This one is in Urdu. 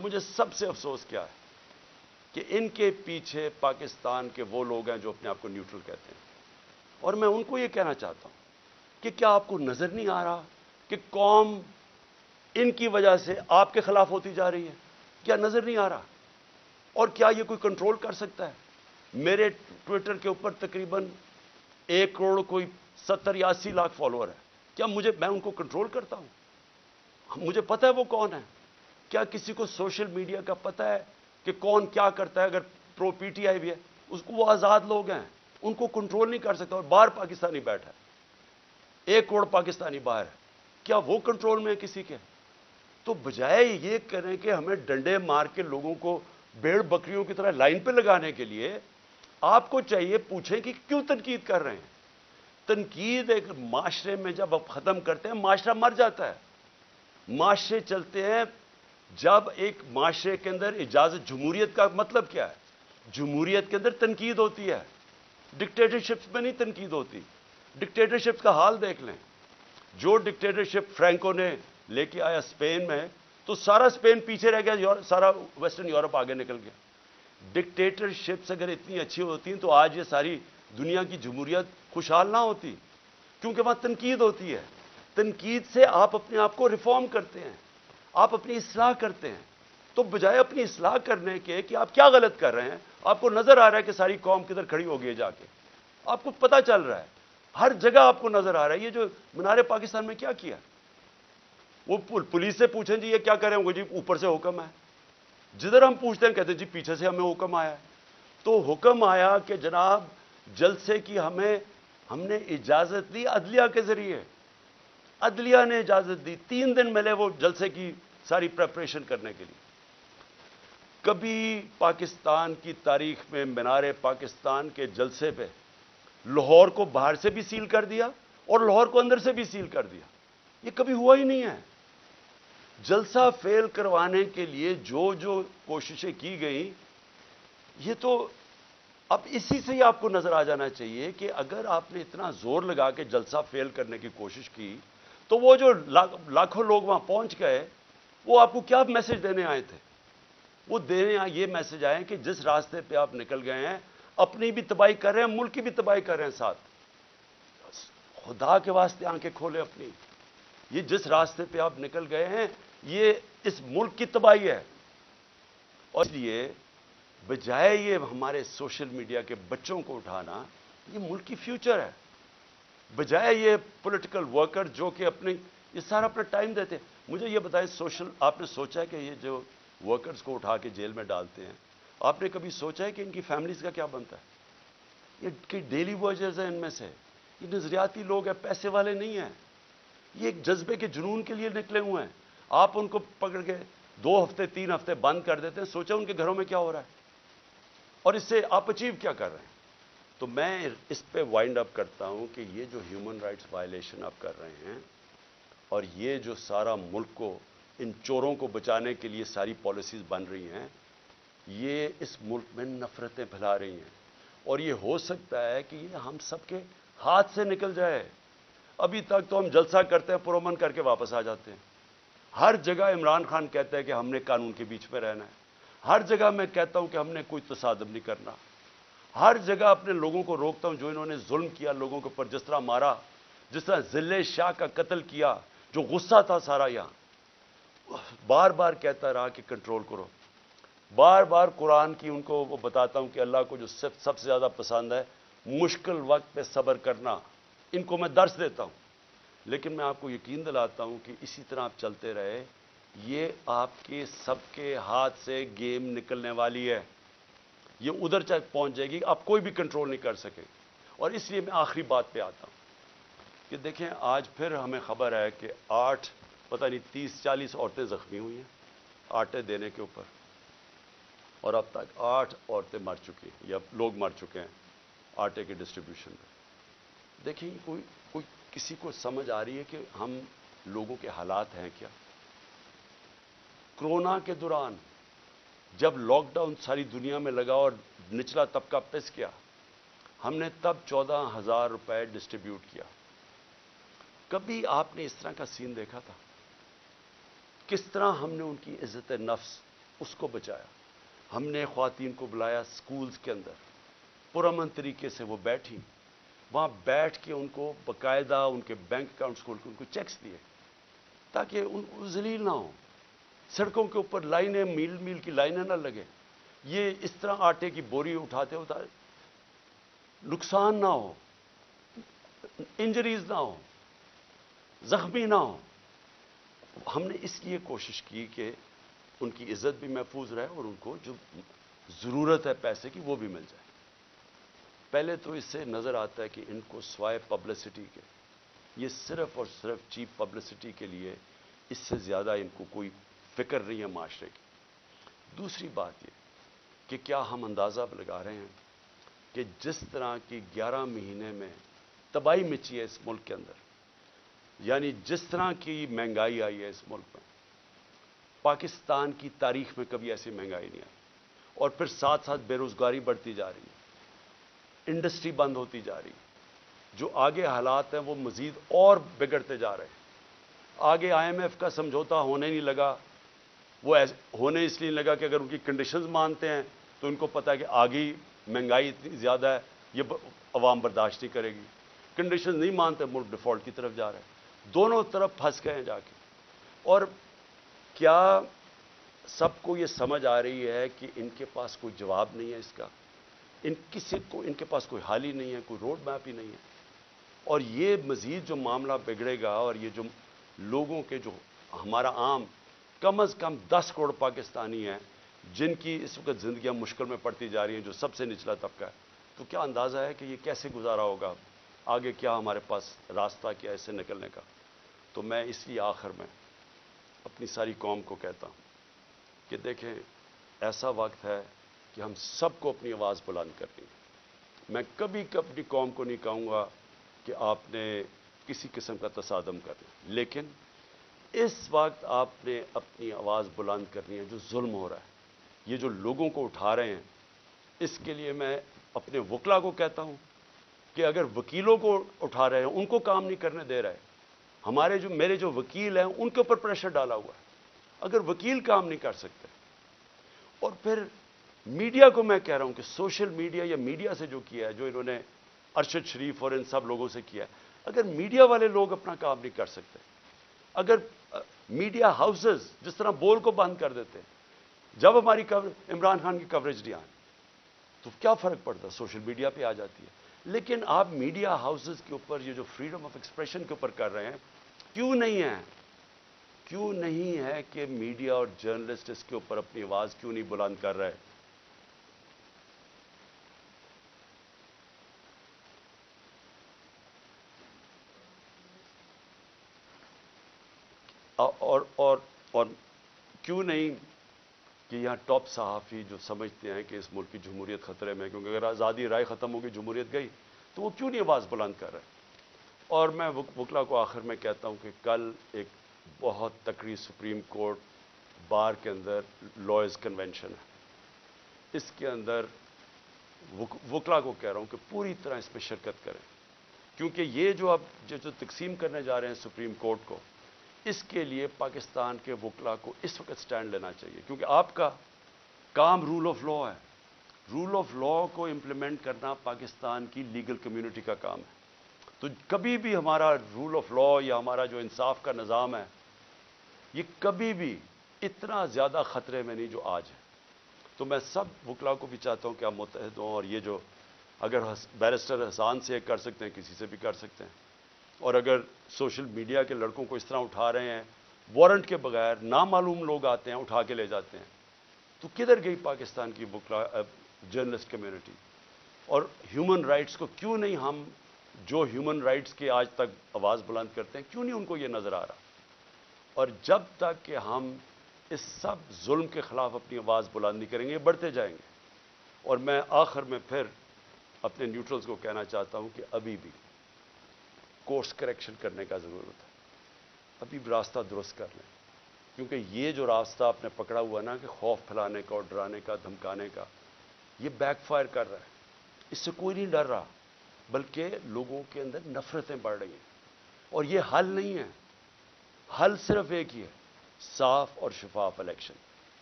مجھے سب سے افسوس کیا ہے کہ ان کے پیچھے پاکستان کے وہ لوگ ہیں جو اپنے آپ کو نیوٹرل کہتے ہیں، اور میں ان کو یہ کہنا چاہتا ہوں کہ کیا آپ کو نظر نہیں آ رہا کہ قوم ان کی وجہ سے آپ کے خلاف ہوتی جا رہی ہے؟ کیا نظر نہیں آ رہا؟ اور کیا یہ کوئی کنٹرول کر سکتا ہے؟ میرے ٹویٹر کے اوپر تقریباً 1 کروڑ کوئی 70 یا 80 لاکھ فالوور ہے. کیا میں ان کو کنٹرول کرتا ہوں؟ مجھے پتہ ہے وہ کون ہے. کیا کسی کو سوشل میڈیا کا پتہ ہے کہ کون کیا کرتا ہے؟ اگر پرو پی ٹی آئی بھی ہے اس کو، وہ آزاد لوگ ہیں، ان کو کنٹرول نہیں کر سکتا. اور باہر پاکستانی بیٹھا ہے، 1 کروڑ پاکستانی باہر ہے، کیا وہ کنٹرول میں ہے کسی کے؟ تو بجائے یہ کریں کہ ہمیں ڈنڈے مار کے لوگوں کو بھیڑ بکریوں کی طرح لائن پہ لگانے کے لیے، آپ کو چاہیے پوچھیں کہ کیوں تنقید کر رہے ہیں. تنقید ایک معاشرے میں جب آپ ختم کرتے ہیں معاشرہ مر جاتا ہے. معاشرے چلتے ہیں جب ایک معاشرے کے اندر اجازت. جمہوریت کا مطلب کیا ہے؟ جمہوریت کے اندر تنقید ہوتی ہے، ڈکٹیٹرشپ میں نہیں تنقید ہوتی. ڈکٹیٹرشپ کا حال دیکھ لیں. جو ڈکٹیٹرشپ فرینکو نے لے کے آیا اسپین میں، تو سارا اسپین پیچھے رہ گیا، سارا ویسٹرن یورپ آگے نکل گیا. ڈکٹیٹرشپس اگر اتنی اچھی ہوتی ہیں تو آج یہ ساری دنیا کی جمہوریت خوشحال نہ ہوتی، کیونکہ وہاں تنقید ہوتی ہے. تنقید سے آپ اپنے آپ کو ریفارم کرتے ہیں، آپ اپنی اصلاح کرتے ہیں. تو بجائے اپنی اصلاح کرنے کے کہ آپ کیا غلط کر رہے ہیں، آپ کو نظر آ رہا ہے کہ ساری قوم کدھر کھڑی ہو گئی جا کے، آپ کو پتہ چل رہا ہے، ہر جگہ آپ کو نظر آ رہا ہے. یہ جو مینار پاکستان میں کیا کیا، وہ پولیس سے پوچھیں جی یہ کیا کریں گے، جی اوپر سے حکم ہے. جدھر ہم پوچھتے ہیں کہتے ہیں جی پیچھے سے ہمیں حکم آیا ہے. تو حکم آیا کہ جناب جلسے کی ہم نے اجازت دی عدلیہ کے ذریعے، عدلیہ نے اجازت دی. 3 دن ملے وہ جلسے کی ساری پریپریشن کرنے کے لیے. کبھی پاکستان کی تاریخ میں مینار پاکستان کے جلسے پہ لاہور کو باہر سے بھی سیل کر دیا اور لاہور کو اندر سے بھی سیل کر دیا. یہ کبھی ہوا ہی نہیں ہے. جلسہ فیل کروانے کے لیے جو کوششیں کی گئیں، یہ تو اب اسی سے ہی آپ کو نظر آ جانا چاہیے کہ اگر آپ نے اتنا زور لگا کے جلسہ فیل کرنے کی کوشش کی تو وہ جو لاکھوں لوگ وہاں پہنچ گئے، وہ آپ کو کیا میسج دینے آئے تھے؟ وہ دینے یہ میسج آئے کہ جس راستے پہ آپ نکل گئے ہیں اپنی بھی تباہی کر رہے ہیں، ملک کی بھی تباہی کر رہے ہیں ساتھ. خدا کے واسطے آنکھیں کھولیں اپنی. یہ جس راستے پہ آپ نکل گئے ہیں یہ اس ملک کی تباہی ہے. اور اس لیے بجائے یہ ہمارے سوشل میڈیا کے بچوں کو اٹھانا، یہ ملک کی فیوچر ہے. بجائے یہ پولیٹیکل ورکر جو کہ یہ سارا اپنا ٹائم دیتے ہیں. مجھے یہ بتائیں، آپ نے سوچا ہے کہ یہ جو ورکرز کو اٹھا کے جیل میں ڈالتے ہیں، آپ نے کبھی سوچا ہے کہ ان کی فیملیز کا کیا بنتا ہے؟ یہ ڈیلی ورکرز ہیں، ان میں سے یہ نظریاتی لوگ ہیں، پیسے والے نہیں ہیں. یہ ایک جذبے کے جنون کے لیے نکلے ہوئے ہیں. آپ ان کو پکڑ کے 2 ہفتے 3 ہفتے بند کر دیتے ہیں. سوچا ان کے گھروں میں کیا ہو رہا ہے اور اس سے آپ اچیو کیا کر رہے ہیں. تو میں اس پہ وائنڈ اپ کرتا ہوں کہ یہ جو ہیومن رائٹس وائلیشن آپ کر رہے ہیں اور یہ جو سارا ملک کو ان چوروں کو بچانے کے لیے ساری پالیسیز بن رہی ہیں، یہ اس ملک میں نفرتیں پھیلا رہی ہیں. اور یہ ہو سکتا ہے کہ یہ ہم سب کے ہاتھ سے نکل جائے. ابھی تک تو ہم جلسہ کرتے ہیں، پرامن کر کے واپس آ جاتے ہیں. ہر جگہ عمران خان کہتا ہے کہ ہم نے قانون کے بیچ میں رہنا ہے. ہر جگہ میں کہتا ہوں کہ ہم نے کوئی تصادم نہیں کرنا. ہر جگہ اپنے لوگوں کو روکتا ہوں جو انہوں نے ظلم کیا لوگوں کے اوپر، جس طرح مارا، جس طرح ذلِ شاہ کا قتل کیا، جو غصہ تھا سارا یہاں. بار بار کہتا رہا کہ کنٹرول کرو. بار بار قرآن کی ان کو وہ بتاتا ہوں کہ اللہ کو جو سب سے زیادہ پسند ہے مشکل وقت پہ صبر کرنا. ان کو میں درس دیتا ہوں. لیکن میں آپ کو یقین دلاتا ہوں کہ اسی طرح آپ چلتے رہے، یہ آپ کے سب کے ہاتھ سے گیم نکلنے والی ہے. یہ ادھر تک پہنچ جائے گی، آپ کوئی بھی کنٹرول نہیں کر سکے. اور اس لیے میں آخری بات پہ آتا ہوں کہ دیکھیں آج پھر ہمیں خبر ہے کہ 8 پتہ نہیں 30-40 عورتیں زخمی ہوئی ہیں آٹے دینے کے اوپر، اور اب تک 8 عورتیں مر چکی ہیں یا لوگ مر چکے ہیں آٹے کے ڈسٹریبیوشن پہ. دیکھیں کوئی کسی کو سمجھ آ رہی ہے کہ ہم لوگوں کے حالات ہیں کیا؟ کرونا کے دوران جب لاک ڈاؤن ساری دنیا میں لگا اور نچلا طبقہ پس کیا، ہم نے تب 14,000 روپے ڈسٹریبیوٹ کیا. کبھی آپ نے اس طرح کا سین دیکھا تھا؟ کس طرح ہم نے ان کی عزت نفس اس کو بچایا. ہم نے خواتین کو بلایا سکولز کے اندر, پرامن طریقے سے وہ بیٹھی, وہاں بیٹھ کے ان کو باقاعدہ ان کے بینک اکاؤنٹس کھول کے ان کو چیکس دیے تاکہ ان ذلیل نہ ہوں. سڑکوں کے اوپر لائنیں, میل میل کی لائنیں نہ لگیں. یہ اس طرح آٹے کی بوری اٹھاتے نقصان نہ ہو, انجریز نہ ہو, زخمی نہ ہو. ہم نے اس لیے کوشش کی کہ ان کی عزت بھی محفوظ رہے اور ان کو جو ضرورت ہے پیسے کی وہ بھی مل جائے. پہلے تو اس سے نظر آتا ہے کہ ان کو سوائے پبلسٹی کے, یہ صرف اور صرف چیپ پبلسٹی کے لیے, اس سے زیادہ ان کو کوئی فکر نہیں ہے معاشرے کی. دوسری بات یہ کہ کیا ہم اندازہ لگا رہے ہیں کہ جس طرح کی 11 مہینے میں تباہی مچی ہے اس ملک کے اندر, یعنی جس طرح کی مہنگائی آئی ہے اس ملک میں, پاکستان کی تاریخ میں کبھی ایسی مہنگائی نہیں آئی. اور پھر ساتھ ساتھ بے روزگاری بڑھتی جا رہی ہے, انڈسٹری بند ہوتی جا رہی ہے. جو آگے حالات ہیں وہ مزید اور بگڑتے جا رہے ہیں. آگے IMF کا سمجھوتا ہونے نہیں لگا. وہ ہونے اس لیے نہیں لگا کہ اگر ان کی کنڈیشنز مانتے ہیں تو ان کو پتا ہے کہ آگے مہنگائی اتنی زیادہ ہے, یہ عوام برداشت نہیں کرے گی. کنڈیشنز نہیں مانتے, ملک ڈیفالٹ کی طرف جا رہے ہیں. دونوں طرف پھنس گئے ہیں جا کے. اور کیا سب کو یہ سمجھ آ رہی ہے کہ ان کے پاس کوئی جواب نہیں ہے اس کا, ان کے پاس کوئی حل ہی نہیں ہے, کوئی روڈ میپ ہی نہیں ہے. اور یہ مزید جو معاملہ بگڑے گا, اور یہ جو لوگوں کے جو ہمارا عام کم از کم 10 کروڑ پاکستانی ہیں جن کی اس وقت زندگیاں مشکل میں پڑتی جا رہی ہیں, جو سب سے نچلا طبقہ ہے, تو کیا اندازہ ہے کہ یہ کیسے گزارا ہوگا, آگے کیا ہمارے پاس راستہ کیا ہے اس سے نکلنے کا. تو میں اس لیے آخر میں اپنی ساری قوم کو کہتا ہوں کہ دیکھیں, ایسا وقت ہے کہ ہم سب کو اپنی آواز بلند کرنی ہے. میں کبھی اپنی قوم کو نہیں کہوں گا کہ آپ نے کسی قسم کا تصادم کرنا, لیکن اس وقت آپ نے اپنی آواز بلند کرنی ہے. جو ظلم ہو رہا ہے, یہ جو لوگوں کو اٹھا رہے ہیں, اس کے لیے میں اپنے وکلا کو کہتا ہوں کہ اگر وکیلوں کو اٹھا رہے ہیں, ان کو کام نہیں کرنے دے رہے, میرے جو وکیل ہیں ان کے اوپر پریشر ڈالا ہوا ہے. اگر وکیل کام نہیں کر سکتے, اور پھر میڈیا کو میں کہہ رہا ہوں کہ سوشل میڈیا یا میڈیا سے جو کیا ہے, جو انہوں نے ارشد شریف اور ان سب لوگوں سے کیا ہے, اگر میڈیا والے لوگ اپنا کام نہیں کر سکتے, اگر میڈیا ہاؤسز جس طرح بول کو بند کر دیتے ہیں, جب ہماری عمران خان کی کوریج نہیں آئی تو کیا فرق پڑتا, سوشل میڈیا پہ آ جاتی ہے. لیکن آپ میڈیا ہاؤسز کے اوپر یہ جو فریڈم آف ایکسپریشن کے اوپر کر رہے ہیں, کیوں نہیں ہے کہ میڈیا اور جرنلسٹ اس کے اوپر اپنی آواز کیوں نہیں بلند کر رہے؟ اور کیوں نہیں کہ یہاں ٹاپ صحافی جو سمجھتے ہیں کہ اس ملک کی جمہوریت خطرے میں, کیونکہ اگر آزادی رائے ختم ہوگی, جمہوریت گئی, تو وہ کیوں نہیں آواز بلند کر رہے؟ اور میں وکلا کو آخر میں کہتا ہوں کہ کل ایک بہت تکڑی سپریم کورٹ بار کے اندر لائرز کنونشن ہے. اس کے اندر وکلا کو کہہ رہا ہوں کہ پوری طرح اس میں شرکت کریں, کیونکہ یہ جو تقسیم کرنے جا رہے ہیں سپریم کورٹ کو, اس کے لیے پاکستان کے وکلا کو اس وقت سٹینڈ لینا چاہیے, کیونکہ آپ کا کام رول آف لا ہے. رول آف لا کو امپلیمنٹ کرنا پاکستان کی لیگل کمیونٹی کا کام ہے. تو کبھی بھی ہمارا رول آف لا یا ہمارا جو انصاف کا نظام ہے, یہ کبھی بھی اتنا زیادہ خطرے میں نہیں جو آج ہے. تو میں سب وکلا کو بھی چاہتا ہوں کہ آپ متحد ہوں, اور یہ جو اگر بیرسٹر حسان سے کر سکتے ہیں, کسی سے بھی کر سکتے ہیں. اور اگر سوشل میڈیا کے لڑکوں کو اس طرح اٹھا رہے ہیں, وارنٹ کے بغیر نامعلوم لوگ آتے ہیں اٹھا کے لے جاتے ہیں, تو کدھر گئی پاکستان کی وکلا جرنلسٹ کمیونٹی؟ اور ہیومن رائٹس کو کیوں نہیں ہم, جو ہیومن رائٹس کے آج تک آواز بلند کرتے ہیں, کیوں نہیں ان کو یہ نظر آ رہا؟ اور جب تک کہ ہم اس سب ظلم کے خلاف اپنی آواز بلند نہیں کریں گے, یہ بڑھتے جائیں گے. اور میں آخر میں پھر اپنے نیوٹرلز کو کہنا چاہتا ہوں کہ ابھی بھی کورس کریکشن کرنے کا ضرورت ہے. ابھی بھی راستہ درست کر لیں, کیونکہ یہ جو راستہ آپ نے پکڑا ہوا نا کہ خوف پھیلانے کا اور ڈرانے کا, دھمکانے کا, یہ بیک فائر کر رہا ہے. اس سے کوئی نہیں ڈر رہا, بلکہ لوگوں کے اندر نفرتیں بڑھ رہی ہیں. اور یہ حل نہیں ہے, حل صرف ایک ہی ہے, صاف اور شفاف الیکشن.